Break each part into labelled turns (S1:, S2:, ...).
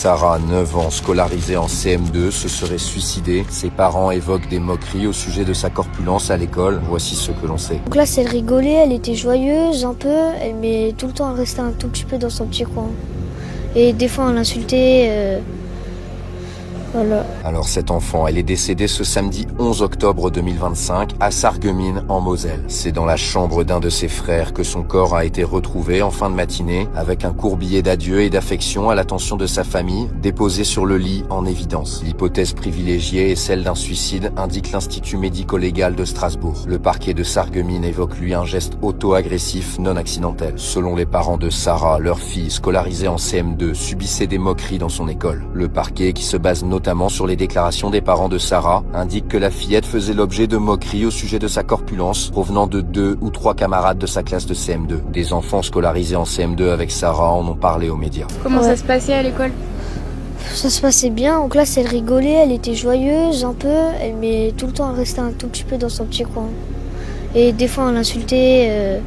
S1: Sarah, 9 ans, scolarisée en CM2, se serait suicidée. Ses parents évoquent des moqueries au sujet de sa corpulence à l'école. Voici ce que l'on sait.
S2: En classe, elle rigolait, elle était joyeuse un peu, mais tout le temps elle restait un tout petit peu dans son petit coin. Et des fois on l'insultait, voilà.
S1: Alors cet enfant, elle est décédée ce samedi 11 octobre 2025 à Sarreguemines en Moselle. C'est dans la chambre d'un de ses frères que son corps a été retrouvé en fin de matinée avec un court billet d'adieu et d'affection à l'attention de sa famille déposé sur le lit en évidence. L'hypothèse privilégiée est celle d'un suicide, indique l'Institut médico-légal de Strasbourg. Le parquet de Sarreguemines évoque lui un geste auto-agressif non accidentel. Selon les parents de Sarah, leur fille, scolarisée en CM2, subissait des moqueries dans son école. Le parquet, qui se base notamment sur les déclarations des parents de Sarah, indique que la fillette faisait l'objet de moqueries au sujet de sa corpulence provenant de 2 ou 3 camarades de sa classe de CM2. Des enfants scolarisés en CM2 avec Sarah en ont parlé aux médias.
S3: Comment ça se passait à l'école?
S2: Ça se passait bien, en classe elle rigolait, elle était joyeuse un peu, mais tout le temps elle restait un tout petit peu dans son petit coin. Et des fois on l'insultait,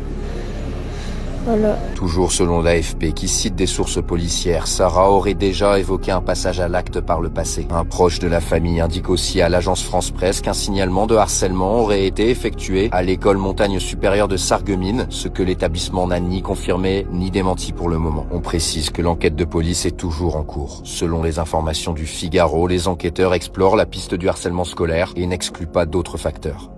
S2: voilà.
S1: Toujours selon l'AFP, qui cite des sources policières, Sarah aurait déjà évoqué un passage à l'acte par le passé. Un proche de la famille indique aussi à l'agence France Presse qu'un signalement de harcèlement aurait été effectué à l'école Montagne Supérieure de Sarreguemines, ce que l'établissement n'a ni confirmé ni démenti pour le moment. On précise que l'enquête de police est toujours en cours. Selon les informations du Figaro, les enquêteurs explorent la piste du harcèlement scolaire et n'excluent pas d'autres facteurs.